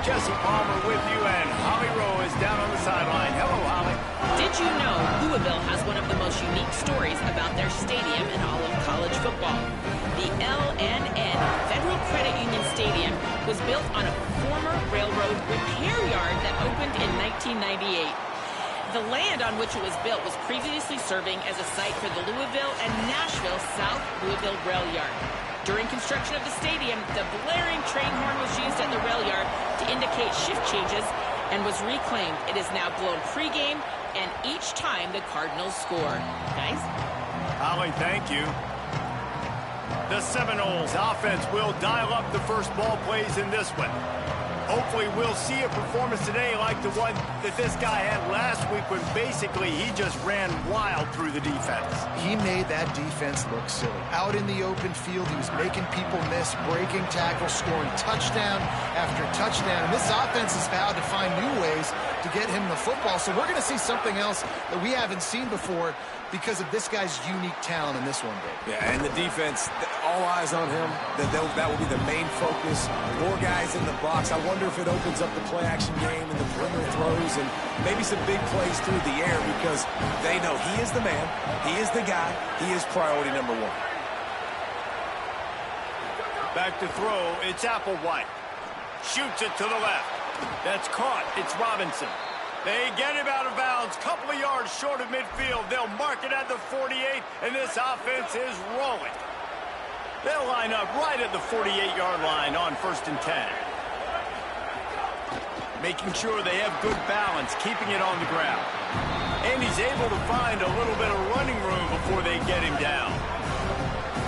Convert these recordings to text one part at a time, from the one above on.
Jesse Palmer with you, and Holly Rowe is down on the sideline. Hello, Holly. Did you know Louisville has one of the most unique stories about their stadium in all of college football? The LNN, Federal Credit Union Stadium, was built on a former railroad repair yard that opened in 1998. The land on which it was built was previously serving as a site for the Louisville and Nashville South Louisville Rail Yard. During construction of the stadium, the blaring train horn was used at the rail yard to indicate shift changes and was reclaimed. It is now blown pregame and each time the Cardinals score. Guys? Holly, thank you. The Seminoles offense will dial up the first ball plays in this one. Hopefully we'll see a performance today like the one that this guy had last week when basically he just ran wild through the defense. He made that defense look silly. Out in the open field, he was making people miss, breaking tackles, scoring touchdown after touchdown. And this offense has vowed to find new ways to get him the football. So we're going to see something else that we haven't seen before because of this guy's unique talent in this one, Dave. Yeah, and the defense, all eyes on him. That will be the main focus. More guys in the box. I wonder if it opens up the play-action game and the perimeter throws and maybe some big plays through the air because they know he is the man, he is the guy, he is priority number one. Back to throw, it's Applewhite. Shoots it to the left. That's caught. It's Robinson. They get him out of bounds, couple of yards short of midfield. They'll mark it at the 48, and this offense is rolling. They'll line up right at the 48-yard line on 1st and 10. Making sure they have good balance, keeping it on the ground. And he's able to find a little bit of running room before they get him down.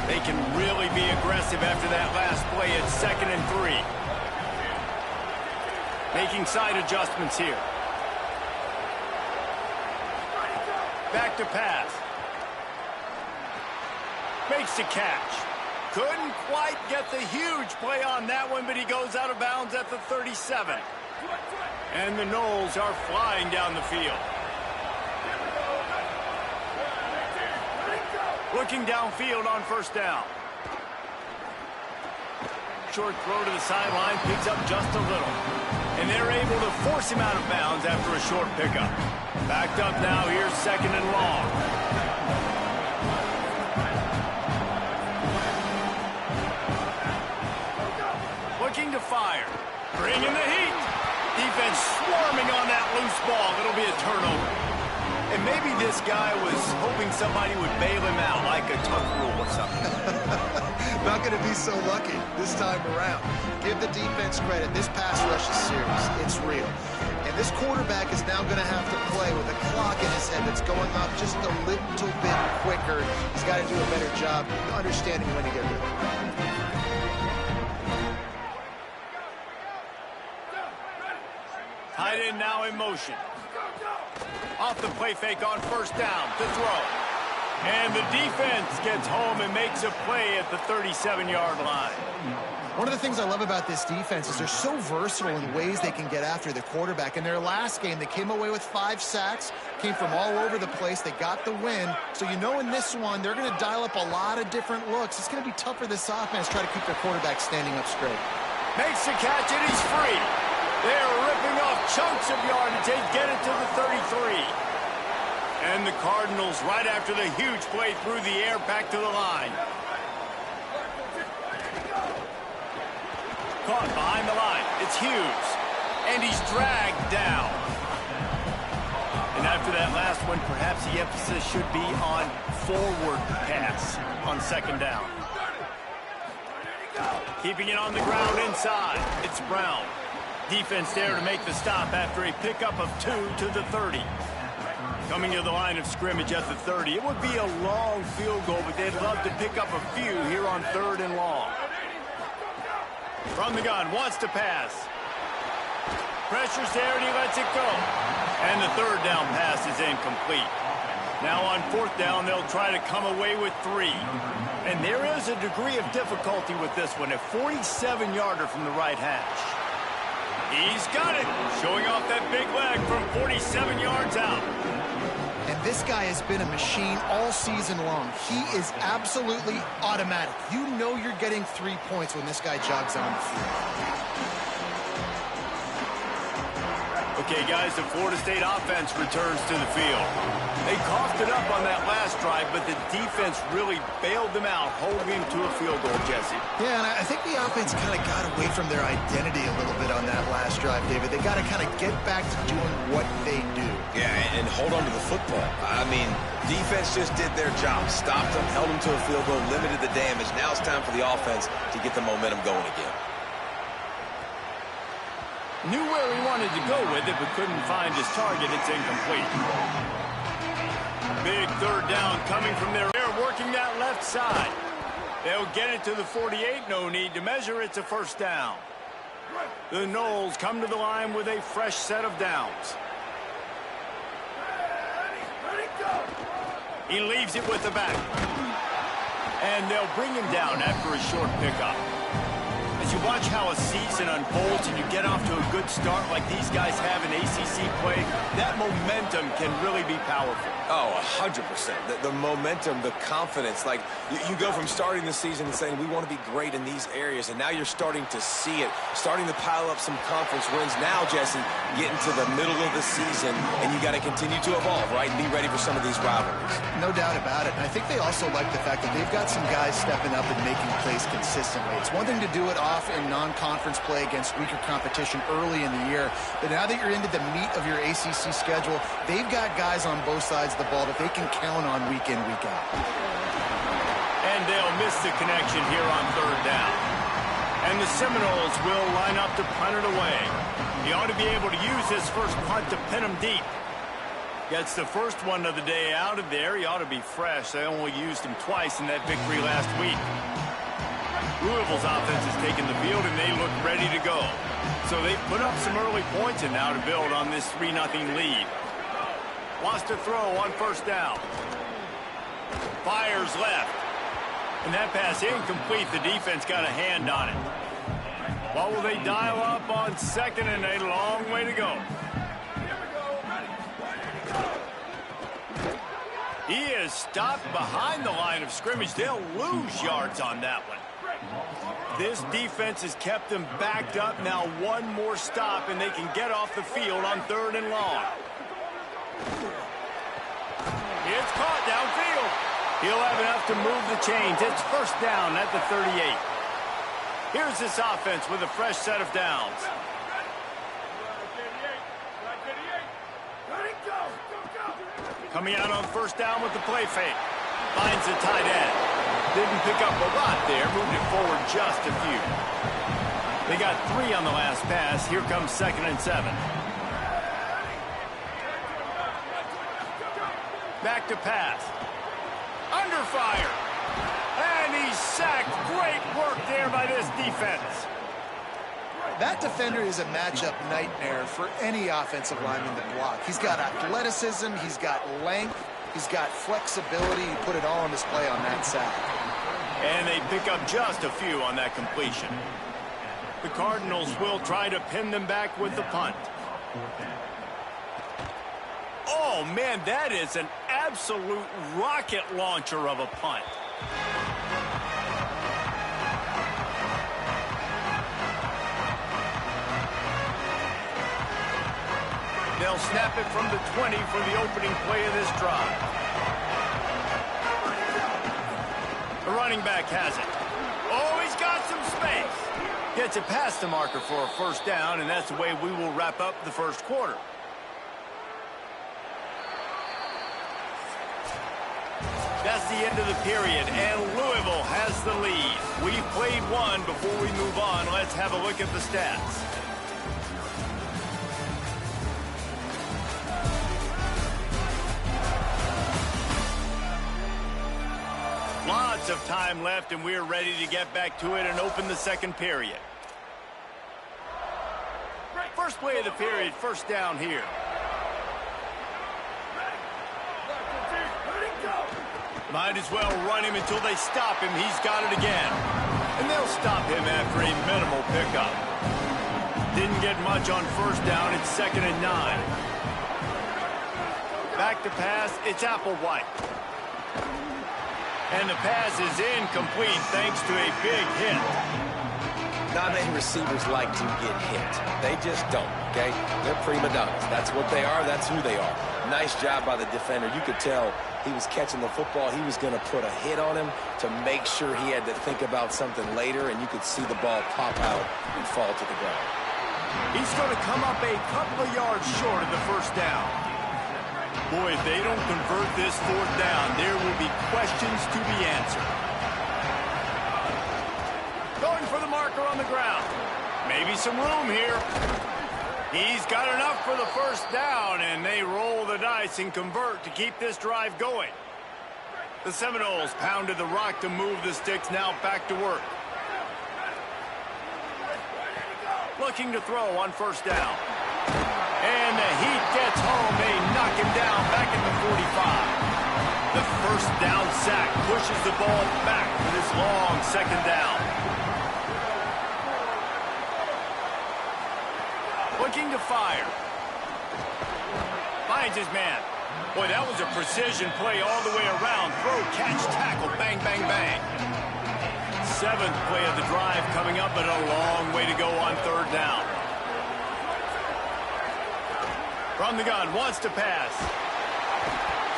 They can really be aggressive after that last play at 2nd and 3. Making side adjustments here. Back to pass. Makes the catch. Couldn't quite get the huge play on that one, but he goes out of bounds at the 37. And the Noles are flying down the field. Looking downfield on 1st down. Short throw to the sideline, picks up just a little. And they're able to force him out of bounds after a short pickup. Backed up now, here's 2nd and long. Looking to fire. Bringing the heat. Defense swarming on that loose ball. It'll be a turnover. And maybe this guy was hoping somebody would bail him out like a tuck rule or something. Not going to be so lucky this time around. Give the defense credit. This pass rush is serious. It's real. And this quarterback is now going to have to play with a clock in his head that's going up just a little bit quicker. He's got to do a better job understanding when to get rid of it. Tight end now in motion. Off the play fake on 1st down to throw. And the defense gets home and makes a play at the 37-yard line. One of the things I love about this defense is they're so versatile in ways they can get after the quarterback. In their last game, they came away with 5 sacks, came from all over the place. They got the win. So you know in this one, they're going to dial up a lot of different looks. It's going to be tough for this offense to try to keep their quarterback standing up straight. Makes the catch, and he's free. They're ripping off chunks of yardage. They get it to the 33. And the Cardinals, right after the huge play through the air, back to the line. Caught behind the line. It's Hughes. And he's dragged down. And after that last one, perhaps the emphasis should be on forward pass on 2nd down. Keeping it on the ground inside. It's Brown. Defense there to make the stop after a pickup of 2 to the 30. Coming to the line of scrimmage at the 30. It would be a long field goal, but they'd love to pick up a few here on 3rd and long. From the gun, wants to pass. Pressure's there, and he lets it go. And the 3rd down pass is incomplete. Now on 4th down, they'll try to come away with 3. And there is a degree of difficulty with this one, a 47-yarder from the right hash. He's got it, showing off that big leg from 47 yards out. And this guy has been a machine all season long. He is absolutely automatic. You know you're getting 3 points when this guy jogs on the field. Okay, guys, the Florida State offense returns to the field. They coughed it up on that last drive, but the defense really bailed them out, holding them to a field goal, Jesse. Yeah, and I think the offense kind of got away from their identity a little bit on that last drive, David. They got to kind of get back to doing what they do. Yeah, and hold on to the football. I mean, defense just did their job. Stopped them, held them to a field goal, limited the damage. Now it's time for the offense to get the momentum going again. Knew where he wanted to go with it, but couldn't find his target. It's incomplete. Big third down coming from there. They're working that left side. They'll get it to the 48. No need to measure. It's a first down. The Noles come to the line with a fresh set of downs. He leaves it with the back. And they'll bring him down after a short pickup. As you watch how a season unfolds and you get off to a good start like these guys have in ACC play, that momentum can really be powerful. Oh, 100%. The momentum, the confidence. Like, you go from starting the season and saying, we want to be great in these areas, and now you're starting to see it, starting to pile up some conference wins. Now, Jesse, getting to the middle of the season, and you got to continue to evolve, right, and be ready for some of these rivalries. No doubt about it. And I think they also like the fact that they've got some guys stepping up and making plays consistently. It's one thing to do it off in non-conference play against weaker competition early in the year, but now that you're into the meat of your ACC schedule, they've got guys on both sides of the ball that they can count on week in, week out. And they'll miss the connection here on third down. And the Seminoles will line up to punt it away. He ought to be able to use his first punt to pin him deep. Gets the first one of the day out of there. He ought to be fresh. They only used him twice in that victory last week. Louisville's offense has taken the field, and they look ready to go. So they put up some early points and now to build on this 3-0 lead. Wants to throw on first down. Fires left. And that pass incomplete. The defense got a hand on it. What will they dial up on second, and a long way to go. He is stopped behind the line of scrimmage. They'll lose yards on that one. This defense has kept them backed up. Now one more stop, and they can get off the field on third and long. It's caught downfield. He'll have enough to move the chains. It's first down at the 38. Here's this offense with a fresh set of downs. Coming out on first down with the play fake. Finds the tight end. Didn't pick up a lot there. Moved it forward just a few. They got 3 on the last pass. Here comes 2nd and 7. Back to pass. Under fire. And he's sacked. Great work there by this defense. That defender is a matchup nightmare for any offensive lineman to block. He's got athleticism, he's got length, he's got flexibility. He put it all on display on that sack. And they pick up just a few on that completion. The Cardinals will try to pin them back with the punt. Oh, man, that is an absolute rocket launcher of a punt. They'll snap it from the 20 for the opening play of this drive. The running back has it. Oh, he's got some space. Gets it past the marker for a first down, and that's the way we will wrap up the first quarter. That's the end of the period, and Louisville has the lead. We've played one. Before we move on, let's have a look at the stats. Lots of time left, and we're ready to get back to it and open the second period. First play of the period, first down here. Might as well run him until they stop him. He's got it again. And they'll stop him after a minimal pickup. Didn't get much on first down. It's 2nd and 9. Back to pass. It's Applewhite. And the pass is incomplete thanks to a big hit. Not many receivers like to get hit. They just don't, okay? They're prima donnas. That's what they are. That's who they are. Nice job by the defender. You could tell he was catching the football. He was going to put a hit on him to make sure he had to think about something later, and you could see the ball pop out and fall to the ground. He's going to come up a couple of yards short of the first down. Boy, if they don't convert this fourth down, there will be questions to be answered. Going for the marker on the ground. Maybe some room here. He's got enough for the first down, and they roll the dice and convert to keep this drive going. The Seminoles pounded the rock to move the sticks, now back to work. Looking to throw on first down. And the heat gets home. They knock him down back at the 45. The first down sack pushes the ball back for this long second down. Looking to fire. Finds his man. Boy, that was a precision play all the way around. Throw, catch, tackle, bang, bang, bang. Seventh play of the drive coming up, but a long way to go on third down. From the gun, wants to pass.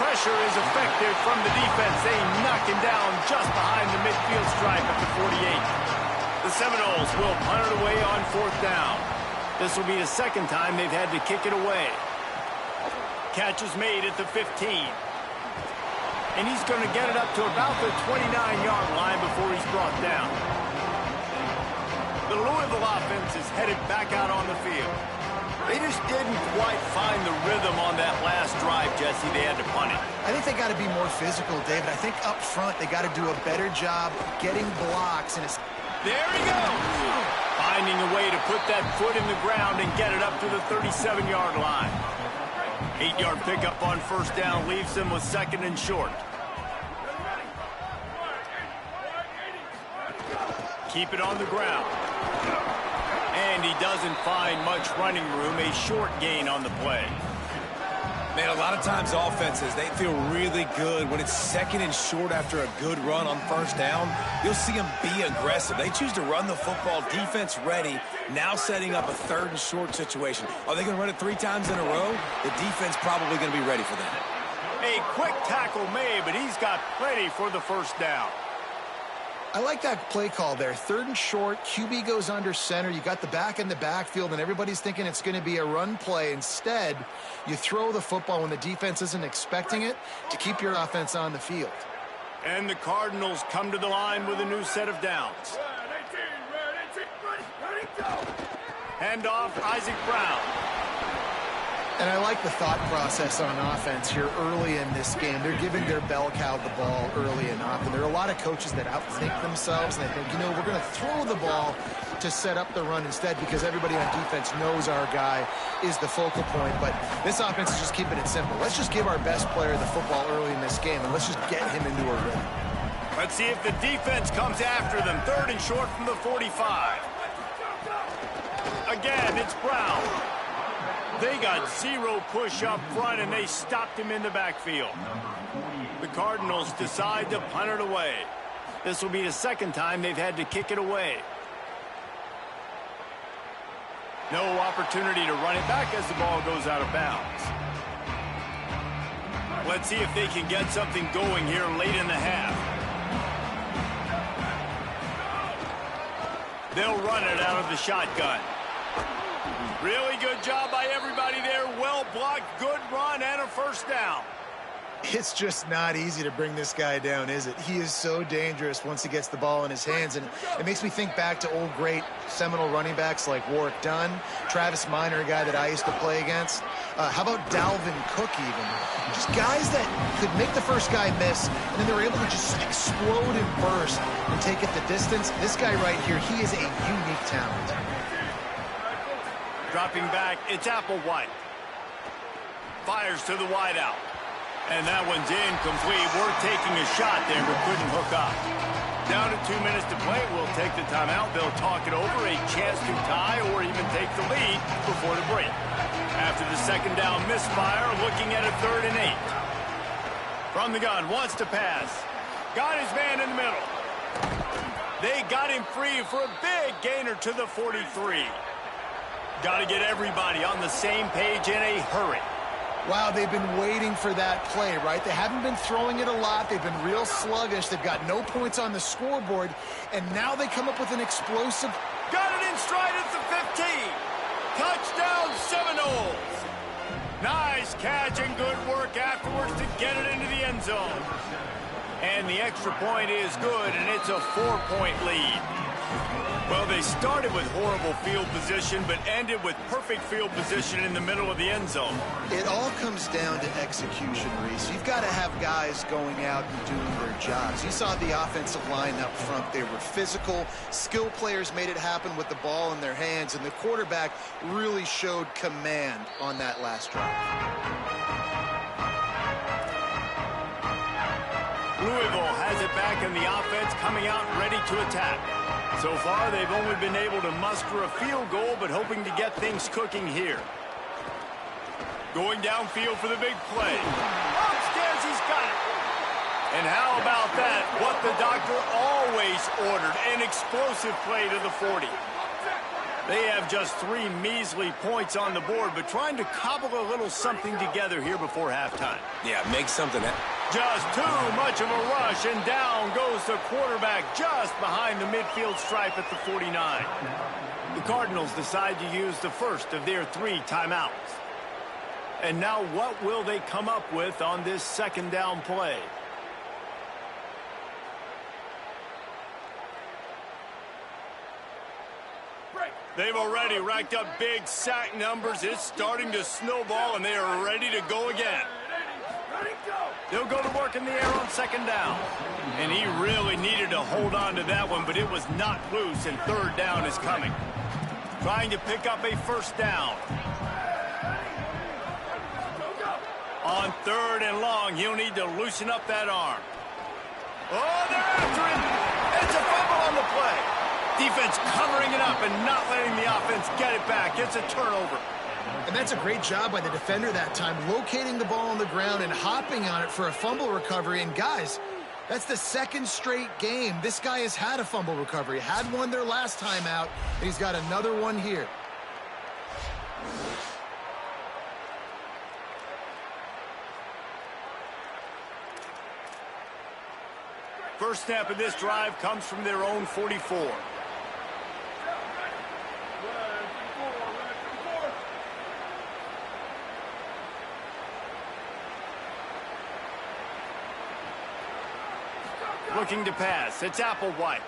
Pressure is effective from the defense. They knock him down just behind the midfield stripe at the 48. The Seminoles will punt it away on fourth down. This will be the second time they've had to kick it away. Catch is made at the 15. And he's going to get it up to about the 29-yard line before he's brought down. The Louisville offense is headed back out on the field. They just didn't quite find the rhythm on that last drive, Jesse. They had to punt it. I think they got to be more physical, David. I think up front they got to do a better job getting blocks. And there he goes! Finding a way to put that foot in the ground and get it up to the 37-yard line. 8-yard pickup on first down leaves them with second and short. Keep it on the ground. And he doesn't find much running room. A short gain on the play. Man, a lot of times offenses, they feel really good when it's second and short after a good run on first down. You'll see them be aggressive. They choose to run the football, defense ready, now setting up a third and short situation. Are they going to run it 3 times in a row? The defense probably going to be ready for that. A quick tackle made, but he's got plenty for the first down. I like that play call there. Third and short, QB goes under center. You got the back in the backfield, and everybody's thinking it's going to be a run play. Instead, you throw the football when the defense isn't expecting it to keep your offense on the field. And the Cardinals come to the line with a new set of downs. Hand off, Isaac Brown. And I like the thought process on offense here early in this game. They're giving their bell cow the ball early and often. There are a lot of coaches that outthink themselves, and they think, you know, we're going to throw the ball to set up the run instead because everybody on defense knows our guy is the focal point. But this offense is just keeping it simple. Let's just give our best player the football early in this game, and let's just get him into a rhythm. Let's see if the defense comes after them. Third and short from the 45. Again, it's Brown. They got 0 push up front, and they stopped him in the backfield. The Cardinals decide to punt it away. This will be the second time they've had to kick it away. No opportunity to run it back as the ball goes out of bounds. Let's see if they can get something going here late in the half. They'll run it out of the shotgun. Really good job by everybody there. Well blocked, good run, and a first down. It's just not easy to bring this guy down, is it? He is so dangerous once he gets the ball in his hands, and it makes me think back to old great Seminole running backs like Warwick Dunn, Travis Minor, a guy that I used to play against. How about Dalvin Cook even? Just guys that could make the first guy miss, and then they were able to just explode and burst and take it the distance. This guy right here, he is a unique talent. Dropping back, it's Applewhite. Fires to the wideout. And that one's incomplete. We're taking a shot there, but couldn't hook up. Down to 2 minutes to play. We'll take the timeout. They'll talk it over. A chance to tie or even take the lead before the break. After the second down misfire, looking at a 3rd and 8. From the gun, wants to pass. Got his man in the middle. They got him free for a big gainer to the 43. Got to get everybody on the same page in a hurry. Wow, they've been waiting for that play, right? They haven't been throwing it a lot. They've been real sluggish. They've got no points on the scoreboard, and now they come up with an explosive. Got it in stride at the 15. Touchdown Seminoles. Nice catch and good work afterwards to get it into the end zone. And the extra point is good, and it's a 4-point lead. Well, they started with horrible field position, but ended with perfect field position in the middle of the end zone. It all comes down to execution, Reese. You've got to have guys going out and doing their jobs. You saw the offensive line up front. They were physical. Skill players made it happen with the ball in their hands, and the quarterback really showed command on that last drive. Louisville has it back in the offense, coming out ready to attack. So far, they've only been able to muster a field goal, but hoping to get things cooking here. Going downfield for the big play. Upstairs, he's got it. And how about that? What the doctor always ordered, an explosive play to the 40. They have just 3 measly points on the board, but trying to cobble a little something together here before halftime. Yeah, make something happen. Just too much of a rush, and down goes the quarterback just behind the midfield stripe at the 49. The Cardinals decide to use the first of their 3 timeouts. And now what will they come up with on this second down play? They've already racked up big sack numbers. It's starting to snowball, and they are ready to go again. They'll go to work in the air on second down. And he really needed to hold on to that one, but it was not loose, and third down is coming. Trying to pick up a first down. On third and long, he'll need to loosen up that arm. Oh, they're after him. It's a fumble on the play. Defense covering it up and not letting the offense get it back. It's a turnover. And that's a great job by the defender that time, locating the ball on the ground and hopping on it for a fumble recovery. And guys, that's the second straight game. This guy has had a fumble recovery. Had one their last time out, and he's got another one here. First snap of this drive comes from their own 44. Looking to pass. It's Applewhite.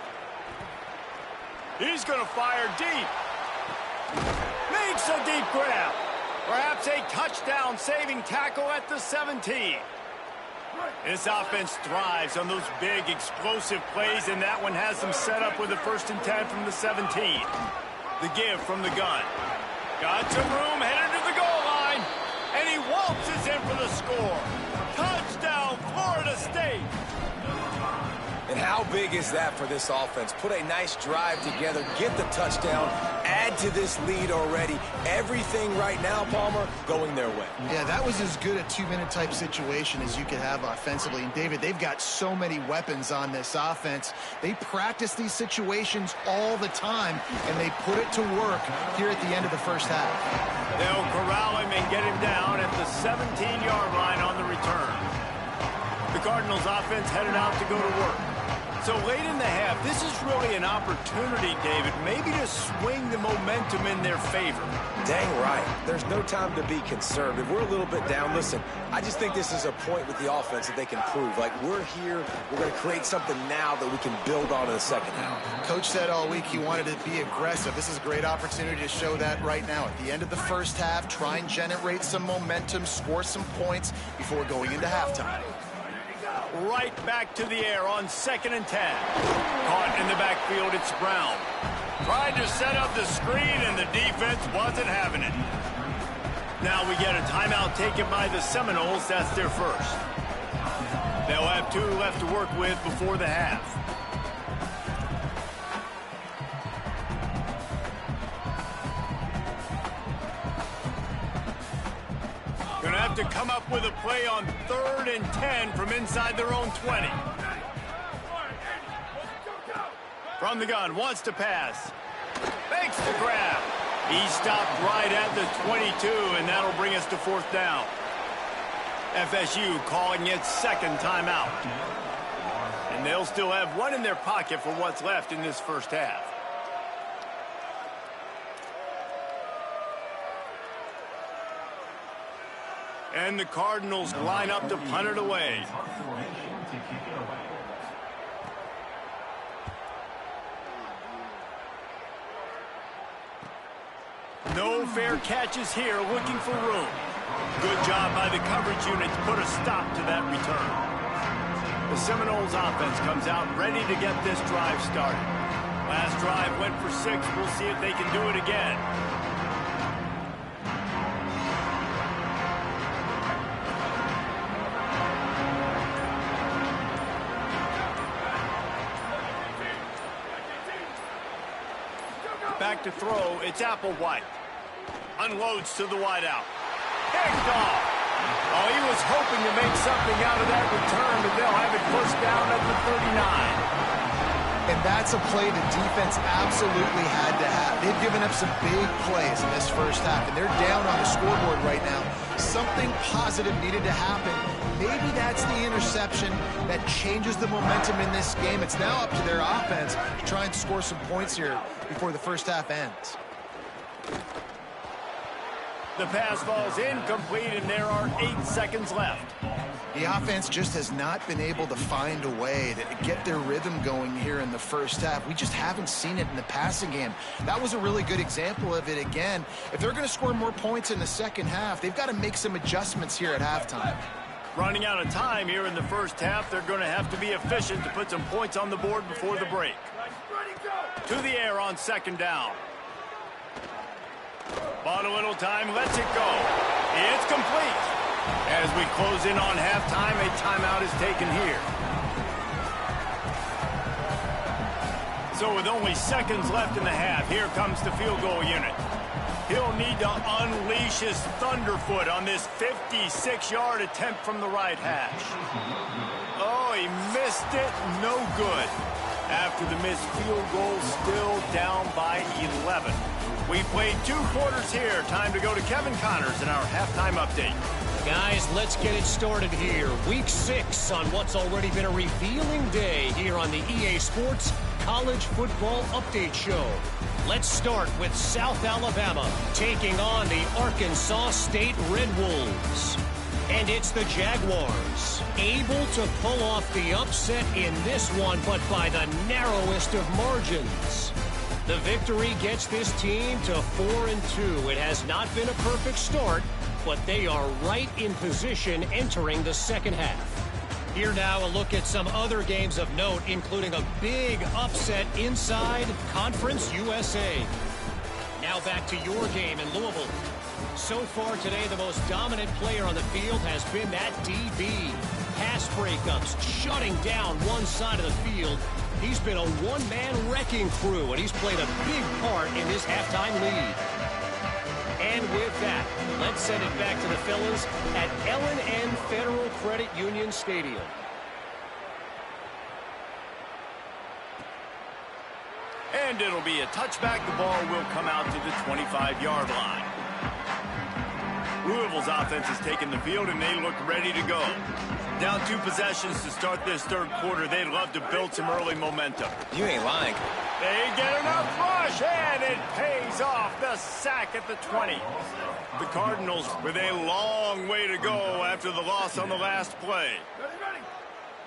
He's going to fire deep. Makes a deep grab. Perhaps a touchdown-saving tackle at the 17. This offense thrives on those big, explosive plays, and that one has them set up with a 1st and 10 from the 17. The give from the gun. Got some room, headed to the goal line, and he waltzes in for the score. Touchdown, Florida State. And how big is that for this offense? Put a nice drive together, get the touchdown, add to this lead already. Everything right now, Palmer, going their way. Yeah, that was as good a 2-minute type situation as you could have offensively. And David, they've got so many weapons on this offense. They practice these situations all the time, and they put it to work here at the end of the first half. They'll corral him and get him down at the 17-yard line on the return. The Cardinals offense headed out to go to work. So late in the half, this is really an opportunity, David, maybe to swing the momentum in their favor. Dang right. There's no time to be conservative. We're a little bit down. Listen, I just think this is a point with the offense that they can prove. Like, we're here, we're going to create something now that we can build on in the second half. Coach said all week he wanted to be aggressive. This is a great opportunity to show that right now. At the end of the first half, try and generate some momentum, score some points before going into halftime. Right back to the air on 2nd and 10. Caught in the backfield, it's Brown. Tried to set up the screen, and the defense wasn't having it. Now we get a timeout taken by the Seminoles. That's their first. They'll have 2 left to work with before the half. Gonna have to come up with a play on 3rd and 10 from inside their own 20. From the gun, wants to pass. Makes the grab. He stopped right at the 22, and that'll bring us to 4th down. FSU calling its second timeout. And they'll still have one in their pocket for what's left in this first half. And the Cardinals line up to punt it away. No fair catches here, looking for room. Good job by the coverage unit to put a stop to that return. The Seminoles offense comes out ready to get this drive started. Last drive went for 6. We'll see if they can do it again. Back to throw, it's Applewhite. Unloads to the wideout. Picked off. Oh, he was hoping to make something out of that return, but they'll have it first down at the 39. And that's a play the defense absolutely had to have. They've given up some big plays in this first half, and they're down on the scoreboard right now. Something positive needed to happen. Maybe that's the interception that changes the momentum in this game. It's now up to their offense to try and score some points here before the first half ends. The pass falls incomplete, and there are 8 seconds left. The offense just has not been able to find a way to get their rhythm going here in the first half. We just haven't seen it in the passing game. That was a really good example of it again. If they're going to score more points in the second half, they've got to make some adjustments here at halftime. Running out of time here in the first half, they're going to have to be efficient to put some points on the board before the break. To the air on 2nd down. Bought a little time, lets it go. It's complete. As we close in on halftime, a timeout is taken here. So with only seconds left in the half, here comes the field goal unit. He'll need to unleash his thunderfoot on this 56-yard attempt from the right hash. Oh, he missed it. No good. After the missed field goal, still down by 11. We played 2 quarters here. Time to go to Kevin Connors in our halftime update. Guys, let's get it started here. Week 6 on what's already been a revealing day here on the EA Sports College Football Update Show. Let's start with South Alabama taking on the Arkansas State Red Wolves. And it's the Jaguars, able to pull off the upset in this one, but by the narrowest of margins. The victory gets this team to 4-2. It has not been a perfect start, but they are right in position entering the second half. Here now a look at some other games of note, including a big upset inside Conference USA. Now back to your game in Louisville. So far today, the most dominant player on the field has been that DB. Pass breakups, shutting down one side of the field. He's been a one-man wrecking crew, and he's played a big part in this halftime lead. And with that, let's send it back to the fellas at L&N Federal Credit Union Stadium. And it'll be a touchback. The ball will come out to the 25-yard line. Louisville's offense has taken the field, and they look ready to go. Down 2 possessions to start this third quarter. They'd love to build some early momentum. You ain't lying. They get enough rush, and it pays off. The sack at the 20. The Cardinals with a long way to go after the loss on the last play. Ready.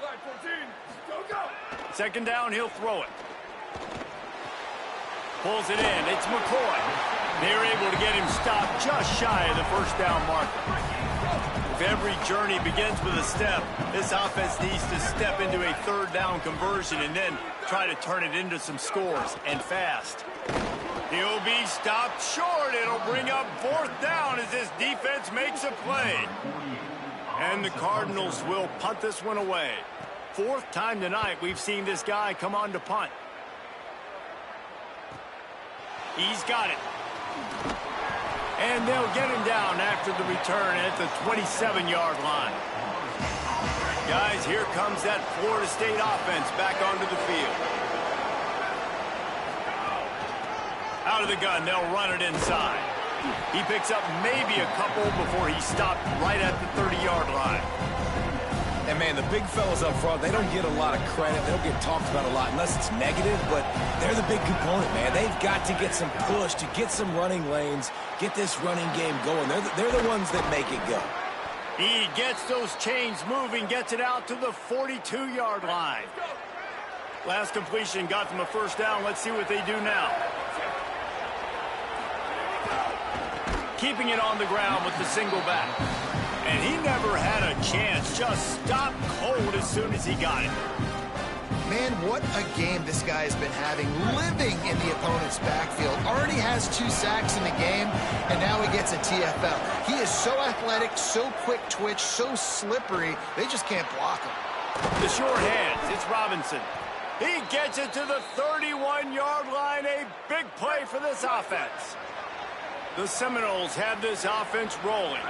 Line 14. Go. 2nd down, he'll throw it. Pulls it in. It's McCoy. They're able to get him stopped just shy of the first down marker. If every journey begins with a step, this offense needs to step into a 3rd down conversion and then try to turn it into some scores, and fast. He'll be stopped short. It'll bring up 4th down as this defense makes a play. And the Cardinals will punt this one away. 4th time tonight we've seen this guy come on to punt. He's got it. And they'll get him down after the return at the 27-yard line. Guys, here comes that Florida State offense back onto the field. Out of the gun, they'll run it inside. He picks up maybe a couple before he stopped right at the 30-yard line. And, man, the big fellas up front, they don't get a lot of credit. They don't get talked about a lot unless it's negative, but they're the big component, man. They've got to get some push, to get some running lanes, get this running game going. They're the ones that make it go. He gets those chains moving, gets it out to the 42-yard line. Last completion got them a first down. Let's see what they do now. Keeping it on the ground with the single back. And he never had a chance. Just stopped cold as soon as he got it. Man, what a game this guy has been having, living in the opponent's backfield. Already has 2 sacks in the game, and now he gets a TFL. He is so athletic, so quick twitch, so slippery, they just can't block him. The short hands, it's Robinson. He gets it to the 31-yard line. A big play for this offense. The Seminoles have this offense rolling.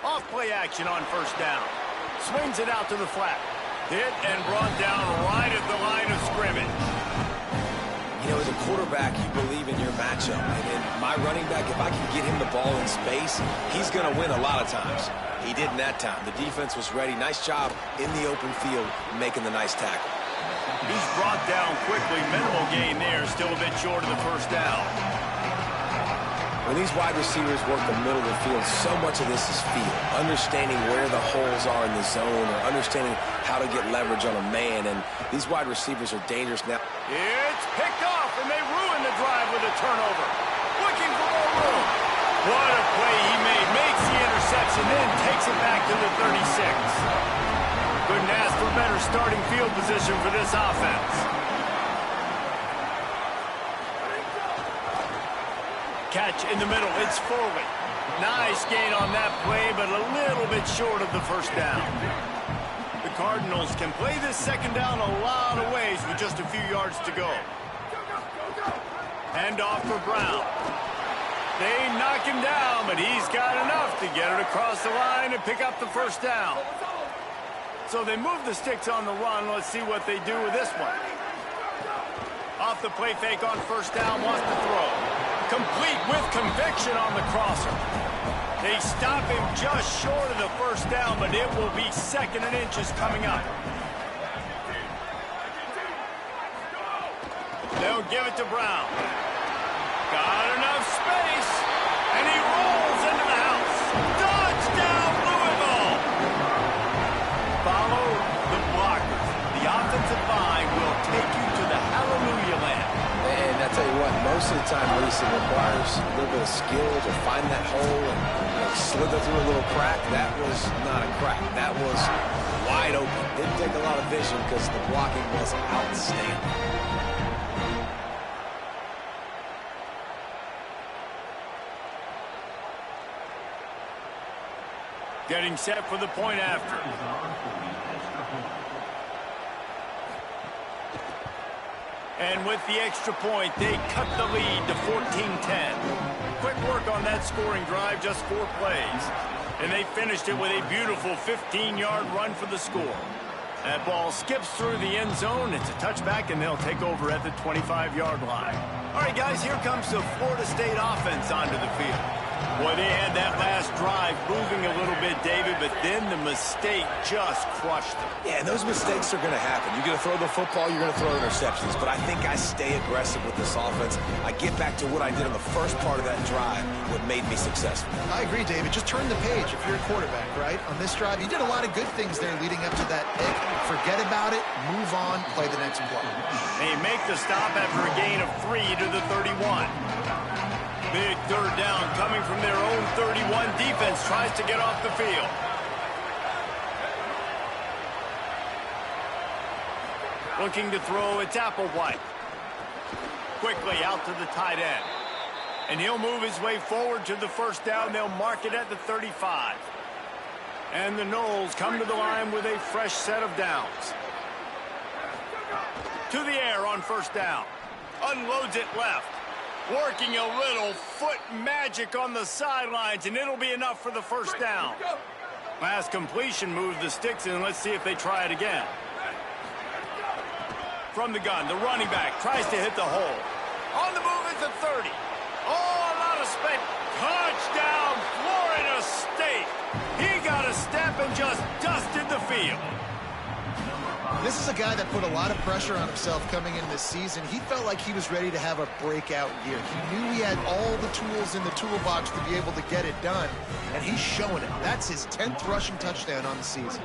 Off play action on first down. Swings it out to the flat. Hit and brought down right at the line of scrimmage. You know, as a quarterback, you believe in your matchup. And in my running back, if I can get him the ball in space, he's going to win a lot of times. He did in that time. The defense was ready. Nice job in the open field making the nice tackle. He's brought down quickly. Minimal gain there. Still a bit short of the first down. When these wide receivers work the middle of the field, so much of this is feel. Understanding where the holes are in the zone or understanding how to get leverage on a man. And these wide receivers are dangerous now. It's picked off, and they ruin the drive with a turnover. Looking for more room. What a play he made. Makes the interception, then takes it back to the 36. Couldn't ask for better starting field position for this offense. Catch in the middle. It's Foley. Nice gain on that play, but a little bit short of the first down. The Cardinals can play this second down a lot of ways with just a few yards to go. Hand off for Brown. They knock him down, but he's got enough to get it across the line and pick up the first down. So they move the sticks on the run. Let's see what they do with this one. Off the play fake on first down, wants to throw. Complete with conviction on the crosser. They stop him just short of the first down, but it will be 2nd and inches coming up. They'll give it to Brown. Got enough space, and he rolls into the house. Touchdown, Louisville! Follow the blockers. The offensive line will take you to the hallelujah land. And I tell you what, most of the time, Reese, it requires a little bit of skill to find that hole and slither through a little crack. That was not a crack. That was wide open. Didn't take a lot of vision because the blocking was outstanding. Getting set for the point after. And with the extra point, they cut the lead to 14-10. Quick work on that scoring drive, just 4 plays. And they finished it with a beautiful 15-yard run for the score. That ball skips through the end zone. It's a touchback, and they'll take over at the 25-yard line. All right, guys, here comes the Florida State offense onto the field. Boy, they had that last drive moving a little bit, David, but then the mistake just crushed them. Yeah, those mistakes are going to happen. You're going to throw the football, you're going to throw interceptions, but I think I stay aggressive with this offense. I get back to what I did in the first part of that drive, what made me successful. I agree, David. Just turn the page if you're a quarterback, right? On this drive, you did a lot of good things there leading up to that pick. Forget about it, move on, play the next play. They make the stop after a gain of 3 to the 31. Big third down coming from their own 31. Defense tries to get off the field. Looking to throw, it's Applewhite. Quickly out to the tight end. And he'll move his way forward to the first down. They'll mark it at the 35. And the Noles come to the line with a fresh set of downs. To the air on first down. Unloads it left. Working a little foot magic on the sidelines, and it'll be enough for the first down. Last completion moves the sticks in. Let's see if they try it again. from the gun. The running back tries to hit the hole. On the move is the 30. Oh, a lot of space. Touchdown, Florida State. He got a step and just dusted the field. This is a guy that put a lot of pressure on himself coming in this season. He felt like he was ready to have a breakout year. He knew he had all the tools in the toolbox to be able to get it done, and he's showing it. That's his 10th rushing touchdown on the season.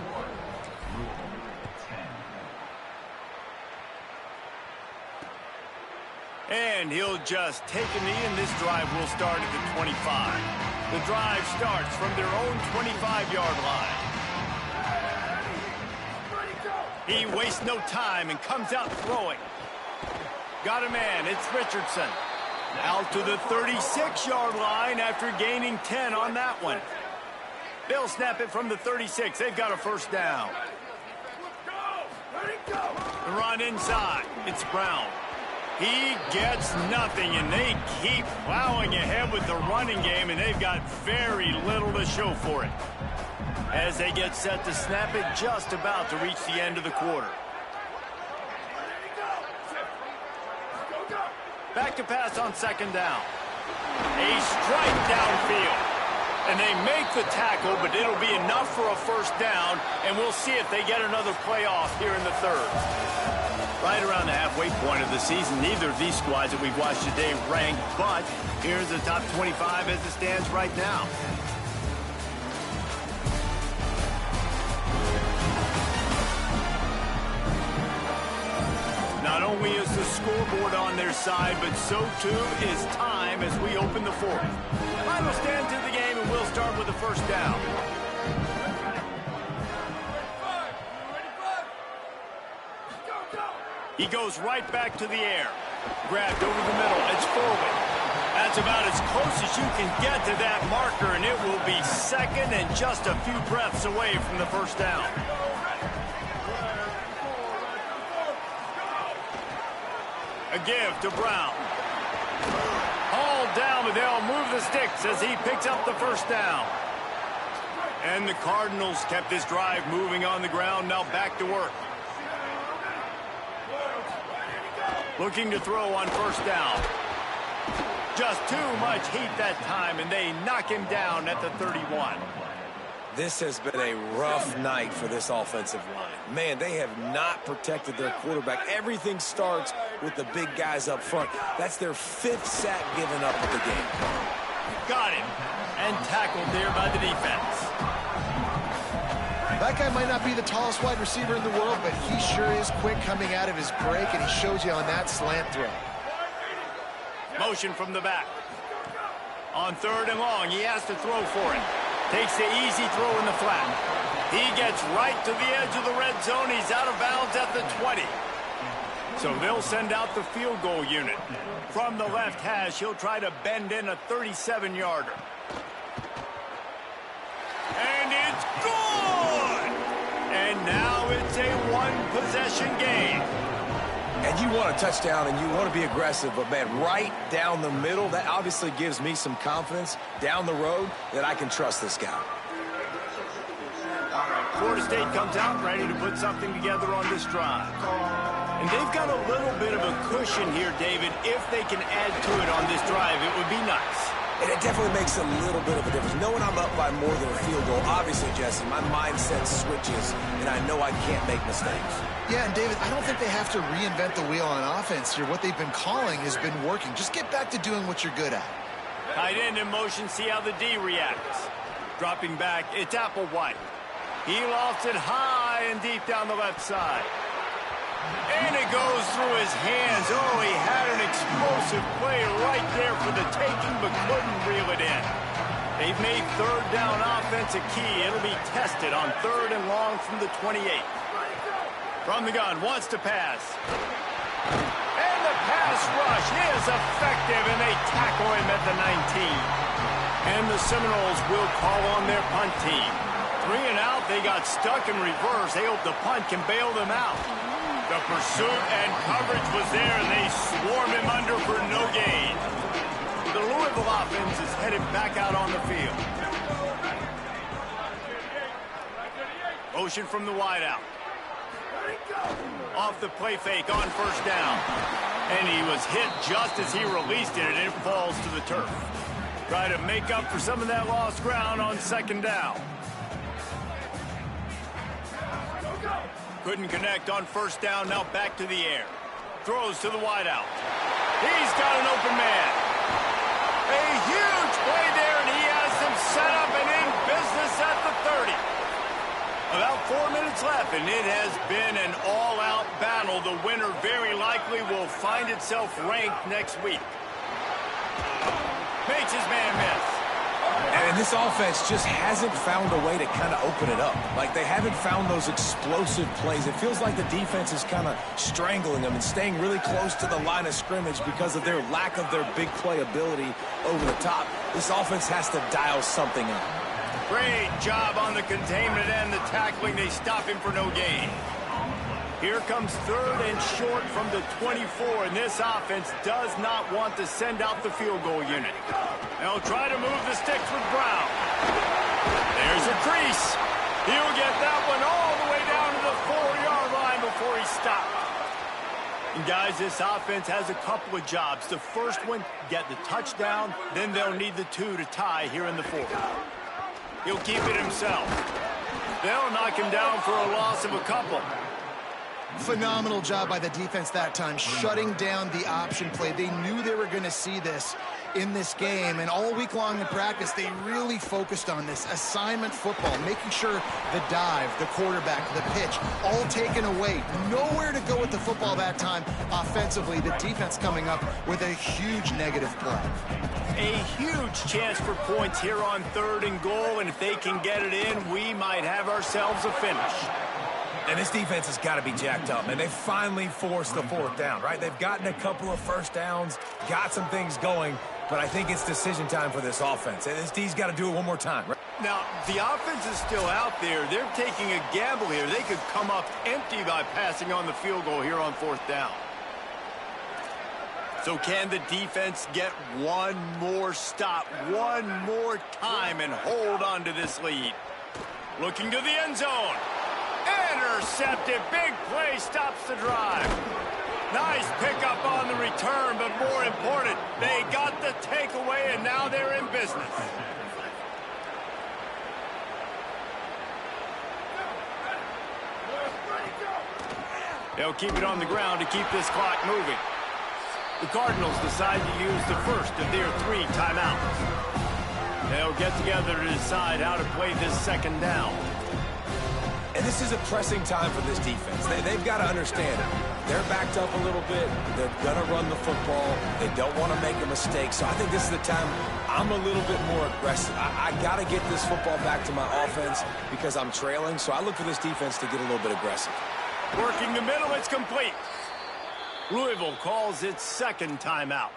And he'll just take a knee, and this drive will start at the 25. The drive starts from their own 25-yard line. He wastes no time and comes out throwing. Got a man. It's Richardson. Out to the 36-yard line after gaining 10 on that one. They'll snap it from the 36. They've got a first down. The run inside. It's Brown. He gets nothing, and they keep plowing ahead with the running game, and they've got very little to show for it. As they get set to snap it, just about to reach the end of the quarter. Back to pass on second down. A strike downfield. And they make the tackle, but it'll be enough for a first down, and we'll see if they get another play off here in the third. Right around the halfway point of the season, neither of these squads that we've watched today ranked, but here's the top 25 as it stands right now. Not only is the scoreboard on their side, but so too is time as we open the fourth. Final stand to the game, and we'll start with the first down. He goes right back to the air. Grabbed over the middle. It's forward. That's about as close as you can get to that marker, and it will be second and just a few breaths away from the first down. A give to Brown. Hauled down, but they'll move the sticks as he picks up the first down. And the Cardinals kept this drive moving on the ground. Now back to work. Looking to throw on first down. Just too much heat that time, and they knock him down at the 31. This has been a rough night for this offensive line. Man, they have not protected their quarterback. Everything starts with the big guys up front. That's their 5th sack given up of the game. Got him. And tackled there by the defense. That guy might not be the tallest wide receiver in the world, but he sure is quick coming out of his break, and he shows you on that slant throw. Motion from the back. On third and long, he has to throw for it. Takes the easy throw in the flat. He gets right to the edge of the red zone. He's out of bounds at the 20. So they'll send out the field goal unit. From the left hash, he'll try to bend in a 37-yarder. And it's good! And now it's a one-possession game. And you want a touchdown and you want to be aggressive, but, man, right down the middle, that obviously gives me some confidence down the road that I can trust this guy. Florida State comes out ready to put something together on this drive. And they've got a little bit of a cushion here, David. If they can add to it on this drive, it would be nice. And it definitely makes a little bit of a difference. Knowing I'm up by more than a field goal, obviously, Jesse, my mindset switches, and I know I can't make mistakes. Yeah, and David, I don't think they have to reinvent the wheel on offense here. What they've been calling has been working. Just get back to doing what you're good at. Tight end in motion, see how the D reacts. Dropping back, it's Applewhite. He lofts it high and deep down the left side. And it goes through his hands. Oh, he had an explosive play right there for the taking, but couldn't reel it in. They've made third down offense a key. It'll be tested on third and long from the 28. From the gun, wants to pass. And the pass rush is effective, and they tackle him at the 19. And the Seminoles will call on their punt team. 3 and out, they got stuck in reverse. They hope the punt can bail them out. The pursuit and coverage was there, and they swarm him under for no gain. The Louisville offense is headed back out on the field. Motion from the wideout. Off the play fake on first down. And he was hit just as he released it, and it falls to the turf. Try to make up for some of that lost ground on second down. Couldn't connect on first down, now back to the air. Throws to the wideout. He's got an open man. A huge play there, and he has them set up and in business at the 30. About 4 minutes left, and it has been an all-out battle. The winner very likely will find itself ranked next week. Makes his man miss. And this offense just hasn't found a way to kind of open it up. Like, they haven't found those explosive plays. It feels like the defense is kind of strangling them and staying really close to the line of scrimmage because of their lack of their big play ability over the top. This offense has to dial something up. Great job on the containment and the tackling. They stop him for no gain. Here comes third and short from the 24, and this offense does not want to send out the field goal unit. They'll try to move the sticks with Brown. There's a crease. He'll get that one all the way down to the 4-yard line before he stopped. And guys, this offense has a couple of jobs. The first one, get the touchdown. Then they'll need the 2 to tie here in the 4th. He'll keep it himself. They'll knock him down for a loss of a couple. Phenomenal job by the defense that time, shutting down the option play. They knew they were going to see this in this game, and all week long in practice, they really focused on this assignment football, making sure the dive, the quarterback, the pitch, all taken away. Nowhere to go with the football that time offensively. The defense coming up with a huge negative play. A huge chance for points here on 3rd and goal, and if they can get it in, we might have ourselves a finish. And this defense has got to be jacked up, and they finally forced the 4th down, right? They've gotten a couple of first downs, got some things going, but I think it's decision time for this offense. And this D's got to do it one more time, right? Now, the offense is still out there. They're taking a gamble here. They could come up empty by passing on the field goal here on 4th down. So can the defense get one more stop, one more time, and hold on to this lead? Looking to the end zone. Intercepted. Big play stops the drive. Nice pickup on the return, but more important, they got the takeaway, and now they're in business. They'll keep it on the ground to keep this clock moving. The Cardinals decide to use the first of their 3 timeouts. They'll get together to decide how to play this second down. And this is a pressing time for this defense. They've got to understand it. They're backed up a little bit. They're going to run the football. They don't want to make a mistake. So I think this is the time I'm a little bit more aggressive. I got to get this football back to my offense because I'm trailing. So I look for this defense to get a little bit aggressive. Working the middle, it's complete. Louisville calls its second timeout.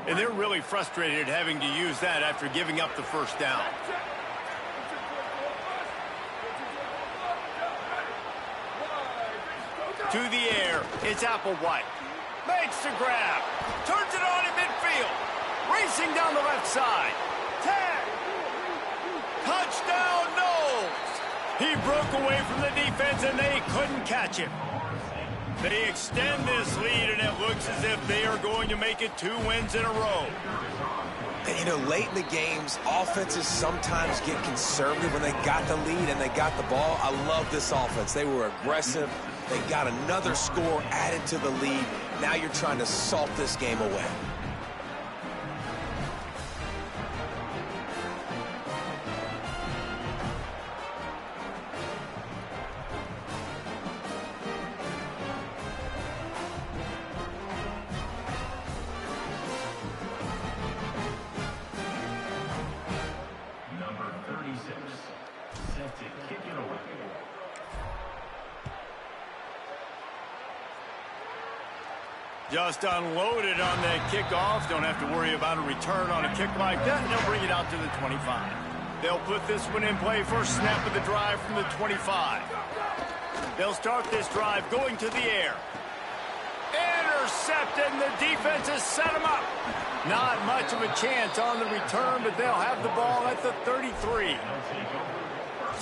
And they're really frustrated having to use that after giving up the first down. To the air, it's Applewhite. Makes the grab. Turns it on in midfield. Racing down the left side. Tag. Touchdown, Knowles. He broke away from the defense, and they couldn't catch him. They extend this lead, and it looks as if they are going to make it 2 wins in a row. And, you know, late in the games, offenses sometimes get conservative when they got the lead and they got the ball. I love this offense. They were aggressive. They got another score added to the lead. Now you're trying to salt this game away. Just unloaded on that kickoff. Don't have to worry about a return on a kick like that. They'll bring it out to the 25. They'll put this one in play. First snap of the drive from the 25. They'll start this drive going to the air. Intercepted, and the defense has set them up. Not much of a chance on the return, but they'll have the ball at the 33.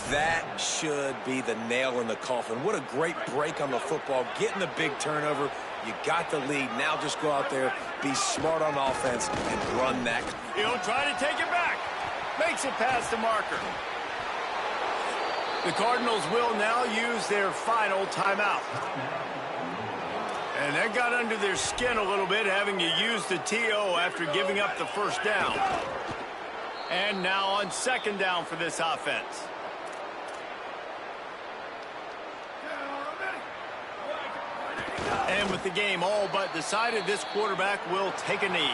That should be the nail in the coffin. What a great break on the football. Getting the big turnover. You got the lead. Now just go out there, be smart on offense, and run that. He'll try to take it back. Makes it past the marker. The Cardinals will now use their final timeout. And that got under their skin a little bit, having to use the TO after giving up the first down. And now on second down for this offense. And with the game all but decided, this quarterback will take a knee.